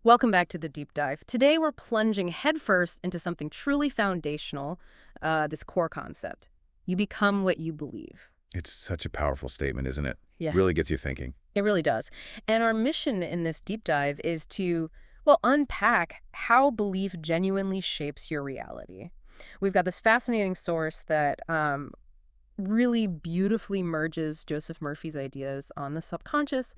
Welcome back to the deep dive. Today we're plunging headfirst into something truly foundational, this core concept. You become what you believe. It's such a powerful statement, isn't it? Yeah, Really gets you thinking. it really does. And our mission in this deep dive is to, well, unpack how belief genuinely shapes your reality. We've got this fascinating source that really beautifully merges Joseph Murphy's ideas on the subconscious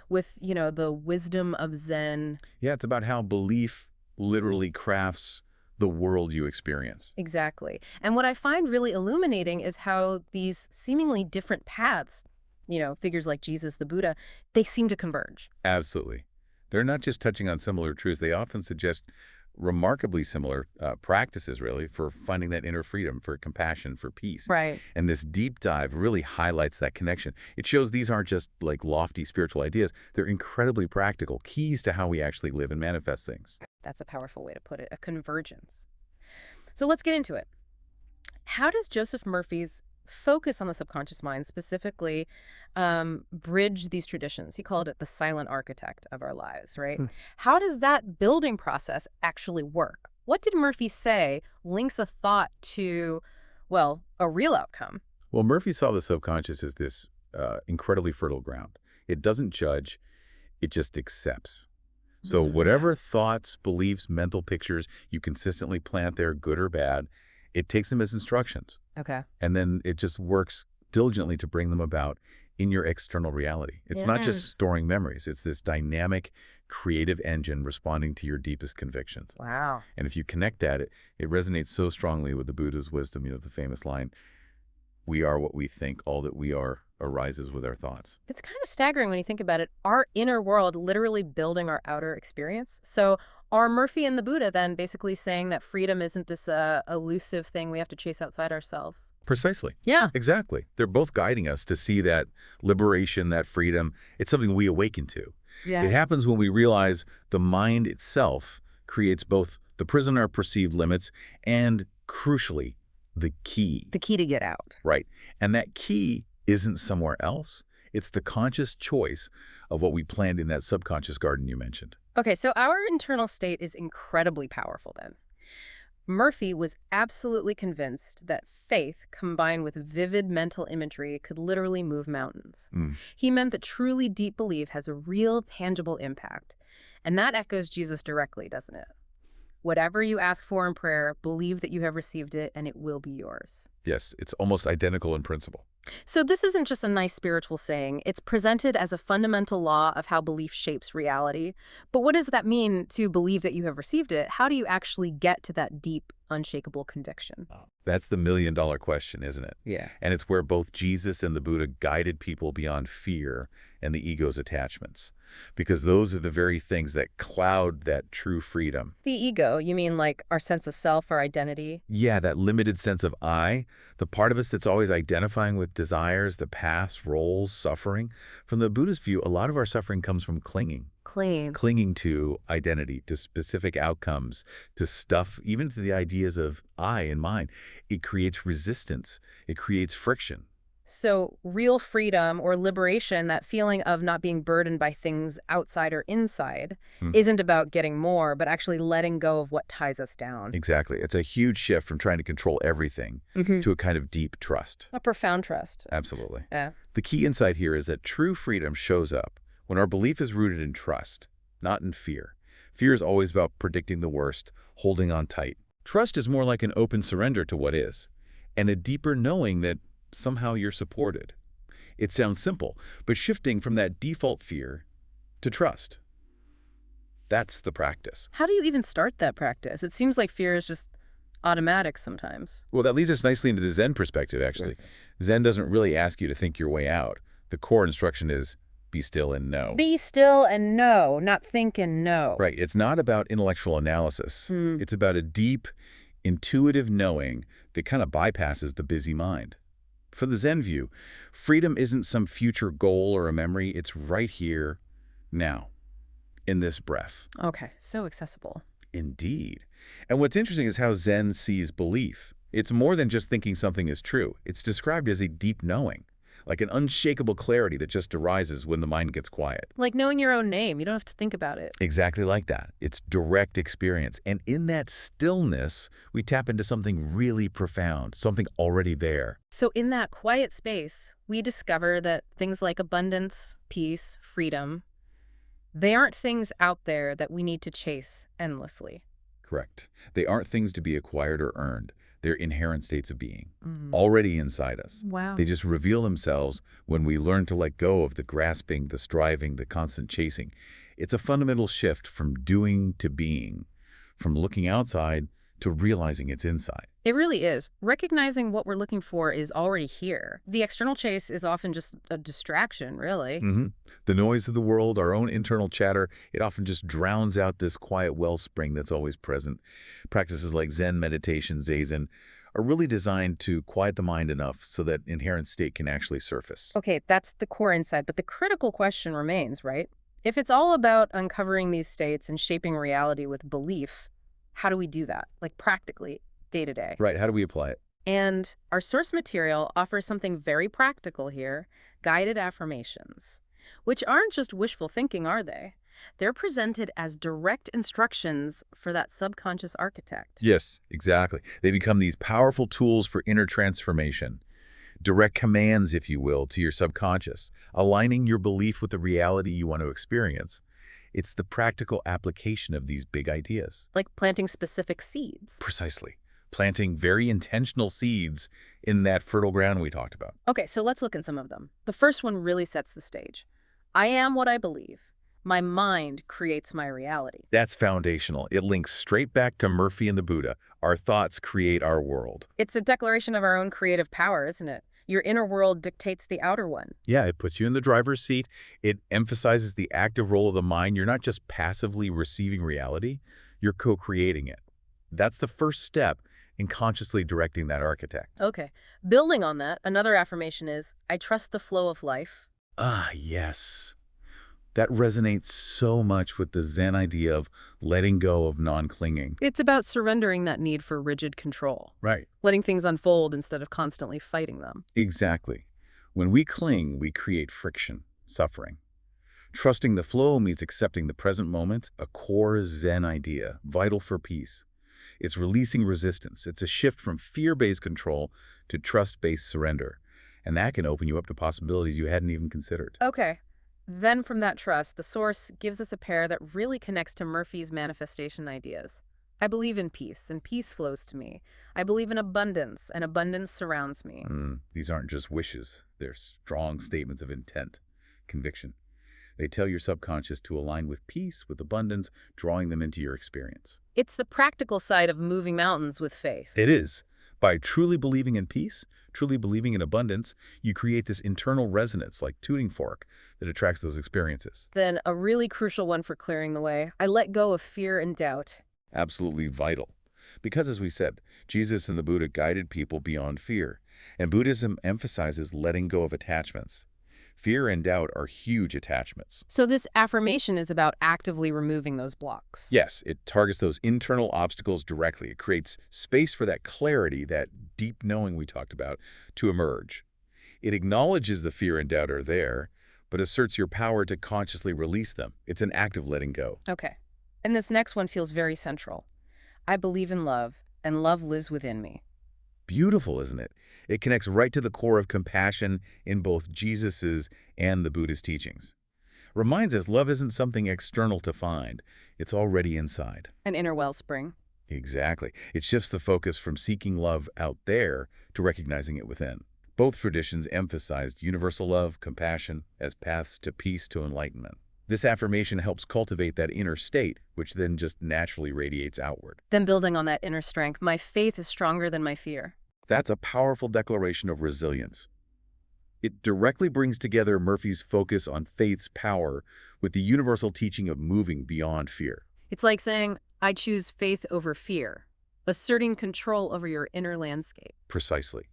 with, the wisdom of Zen. Yeah, it's about how belief literally crafts the world you experience. Exactly. And what I find really illuminating is how these seemingly different paths, figures like Jesus, the Buddha, they seem to converge. Absolutely. They're not just touching on similar truths. They often suggest remarkably similar practices, really, for finding that inner freedom, for compassion, for peace. Right. And this deep dive really highlights that connection. It shows these aren't just like lofty spiritual ideas. They're incredibly practical, keys to how we actually live and manifest things. That's a powerful way to put it, a convergence. So let's get into it. How does Joseph Murphy's focus on the subconscious mind specifically bridge these traditions? He called it the silent architect of our lives, right? How does that building process actually work? What did Murphy say links a thought to, well, a real outcome? Well, Murphy saw the subconscious as this incredibly fertile ground. It doesn't judge, it just accepts. So whatever thoughts, beliefs, mental pictures you consistently plant there, good or bad, it takes them as instructions. Okay. And then it just works diligently to bring them about in your external reality. It's not Yeah. just storing memories. It's this dynamic, creative engine responding to your deepest convictions. Wow. And if you connect that, it resonates so strongly with the Buddha's wisdom, the famous line, we are what we think, all that we are arises with our thoughts. It's kind of staggering when you think about it. Our inner world literally building our outer experience. So are Murphy and the Buddha then basically saying that freedom isn't this elusive thing we have to chase outside ourselves? Precisely. Yeah. Exactly. They're both guiding us to see that liberation, that freedom, it's something we awaken to. Yeah. It happens when we realize the mind itself creates both the prison our perceived limits and, crucially, the key. The key to get out. Right. And that key isn't somewhere else. It's the conscious choice of what we planned in that subconscious garden you mentioned. Okay, so our internal state is incredibly powerful then. Murphy was absolutely convinced that faith combined with vivid mental imagery could literally move mountains. He meant that truly deep belief has a real tangible impact. And that echoes Jesus directly, doesn't it? Whatever you ask for in prayer, believe that you have received it and it will be yours. Yes, it's almost identical in principle. So this isn't just a nice spiritual saying. It's presented as a fundamental law of how belief shapes reality. But what does that mean to believe that you have received it? How do you actually get to that deep, unshakable conviction? That's the million-dollar question, isn't it? Yeah. And it's where both Jesus and the Buddha guided people beyond fear and the ego's attachments. Because those are the very things that cloud that true freedom. The ego, you mean like our sense of self, our identity? Yeah, that limited sense of I, the part of us that's always identifying with desires, the past, roles, suffering. From the Buddhist view, a lot of our suffering comes from clinging. Clinging to identity, to specific outcomes, to stuff, even to the ideas of I and mine. It creates resistance. It creates friction. So real freedom or liberation, that feeling of not being burdened by things outside or inside, isn't about getting more, but actually letting go of what ties us down. Exactly. It's a huge shift from trying to control everything to a kind of deep trust. A profound trust. Absolutely. Yeah. The key insight here is that true freedom shows up when our belief is rooted in trust, not in fear. Fear is always about predicting the worst, holding on tight. Trust is more like an open surrender to what is, and a deeper knowing that somehow you're supported. It sounds simple, but shifting from that default fear to trust. That's the practice. How do you even start that practice? It seems like fear is just automatic sometimes. Well, that leads us nicely into the Zen perspective, actually. Zen doesn't really ask you to think your way out. The core instruction is be still and know. Be still and know, not think and know. Right. It's not about intellectual analysis. It's about a deep, intuitive knowing that kind of bypasses the busy mind. For the Zen view, freedom isn't some future goal or a memory. It's right here, now, in this breath. Okay, so accessible. Indeed. And what's interesting is how Zen sees belief. It's more than just thinking something is true. It's described as a deep knowing, like an unshakable clarity that just arises when the mind gets quiet. Like knowing your own name. You don't have to think about it. Exactly like that. It's direct experience. And in that stillness, we tap into something really profound, something already there. So in that quiet space, we discover that things like abundance, peace, freedom, they aren't things out there that we need to chase endlessly. Correct. They aren't things to be acquired or earned. They're inherent states of being, Mm. already inside us. Wow. They just reveal themselves when we learn to let go of the grasping, the striving, the constant chasing. It's a fundamental shift from doing to being, from looking outside to realizing it's inside. It really is. Recognizing what we're looking for is already here. The external chase is often just a distraction, really. The noise of the world, our own internal chatter, it often just drowns out this quiet wellspring that's always present. Practices like Zen meditation, Zazen, are really designed to quiet the mind enough so that inherent state can actually surface. Okay, that's the core insight, but the critical question remains, right? If it's all about uncovering these states and shaping reality with belief, how do we do that? Like practically, day to day. Right, how do we apply it? And our source material offers something very practical here, guided affirmations, which aren't just wishful thinking, are they? They're presented as direct instructions for that subconscious architect. Yes, exactly. They become these powerful tools for inner transformation. Direct commands, if you will, to your subconscious, aligning your belief with the reality you want to experience. It's the practical application of these big ideas. Like planting specific seeds. Precisely. Planting very intentional seeds in that fertile ground we talked about. Okay, so let's look at some of them. The first one really sets the stage. I am what I believe. My mind creates my reality. That's foundational. It links straight back to Murphy and the Buddha. Our thoughts create our world. It's a declaration of our own creative power, isn't it? Your inner world dictates the outer one. Yeah, it puts you in the driver's seat. It emphasizes the active role of the mind. You're not just passively receiving reality, you're co-creating it. That's the first step in consciously directing that architect. Okay. Building on that, another affirmation is, I trust the flow of life. Ah, yes. That resonates so much with the Zen idea of letting go of non-clinging. It's about surrendering that need for rigid control. Right. Letting things unfold instead of constantly fighting them. Exactly. When we cling, we create friction, suffering. Trusting the flow means accepting the present moment, a core Zen idea, vital for peace. It's releasing resistance. It's a shift from fear-based control to trust-based surrender. And that can open you up to possibilities you hadn't even considered. Okay. Then from that trust, the source gives us a pair that really connects to Murphy's manifestation ideas. I believe in peace, and peace flows to me. I believe in abundance, and abundance surrounds me. These aren't just wishes. They're strong statements of intent, conviction. They tell your subconscious to align with peace, with abundance, drawing them into your experience. It's the practical side of moving mountains with faith. It is. By truly believing in peace, truly believing in abundance, you create this internal resonance like tuning fork that attracts those experiences. Then a really crucial one for clearing the way, I let go of fear and doubt. Absolutely vital. Because as we said, Jesus and the Buddha guided people beyond fear, and Buddhism emphasizes letting go of attachments. Fear and doubt are huge attachments. So this affirmation is about actively removing those blocks. Yes, it targets those internal obstacles directly. It creates space for that clarity, that deep knowing we talked about, to emerge. It acknowledges the fear and doubt are there, but asserts your power to consciously release them. It's an act of letting go. Okay. And this next one feels very central. I believe in love, and love lives within me. Beautiful, isn't it? It connects right to the core of compassion in both Jesus's and the Buddha's teachings. Reminds us love isn't something external to find. It's already inside. An inner wellspring. Exactly. It shifts the focus from seeking love out there to recognizing it within. Both traditions emphasized universal love, compassion, as paths to peace, to enlightenment. This affirmation helps cultivate that inner state, which then just naturally radiates outward. Then building on that inner strength, my faith is stronger than my fear. That's a powerful declaration of resilience. It directly brings together Murphy's focus on faith's power with the universal teaching of moving beyond fear. It's like saying, I choose faith over fear, asserting control over your inner landscape. Precisely.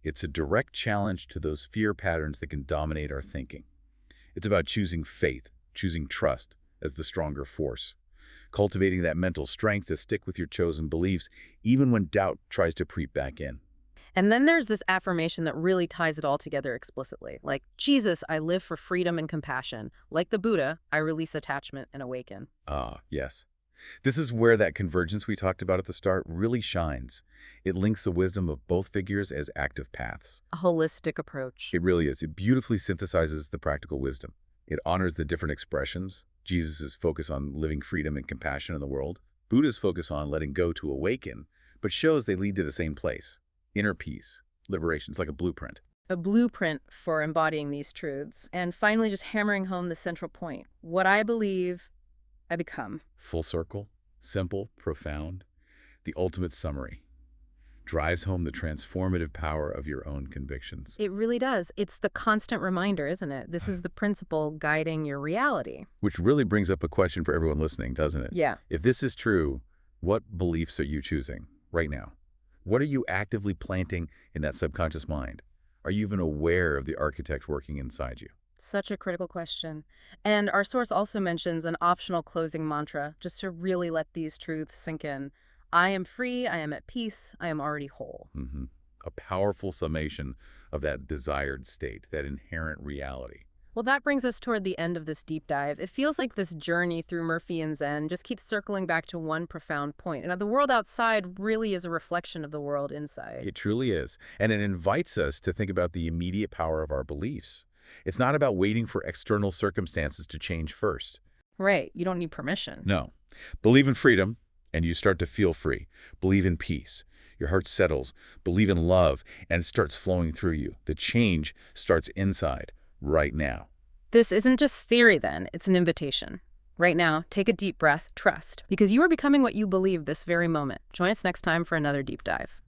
It's a direct challenge to those fear patterns that can dominate our thinking. It's about choosing faith, choosing trust as the stronger force, cultivating that mental strength to stick with your chosen beliefs even when doubt tries to creep back in. And then there's this affirmation that really ties it all together explicitly. Like, Jesus, I live for freedom and compassion. Like the Buddha, I release attachment and awaken. Ah, yes. This is where that convergence we talked about at the start really shines. It links the wisdom of both figures as active paths. A holistic approach. It really is. It beautifully synthesizes the practical wisdom. It honors the different expressions. Jesus' focus on living freedom and compassion in the world. Buddha's focus on letting go to awaken, but shows they lead to the same place. Inner peace, liberation. It's like a blueprint. A blueprint for embodying these truths. And finally, just hammering home the central point. What I believe, I become. Full circle, simple, profound. The ultimate summary. Drives home the transformative power of your own convictions. It really does. It's the constant reminder, isn't it? This is the principle guiding your reality. Which really brings up a question for everyone listening, doesn't it? Yeah. If this is true, what beliefs are you choosing right now? What are you actively planting in that subconscious mind? Are you even aware of the architect working inside you? Such a critical question. And our source also mentions an optional closing mantra, just to really let these truths sink in. I am free, I am at peace, I am already whole. A powerful summation of that desired state, that inherent reality. Well, that brings us toward the end of this deep dive. It feels like this journey through Murphy and Zen just keeps circling back to one profound point. And the world outside really is a reflection of the world inside. It truly is. And it invites us to think about the immediate power of our beliefs. It's not about waiting for external circumstances to change first. Right. You don't need permission. No. Believe in freedom, and you start to feel free. Believe in peace. Your heart settles. Believe in love, and it starts flowing through you. The change starts inside, right now. This isn't just theory, then. It's an invitation. Right now, take a deep breath, trust, because you are becoming what you believe this very moment. Join us next time for another deep dive.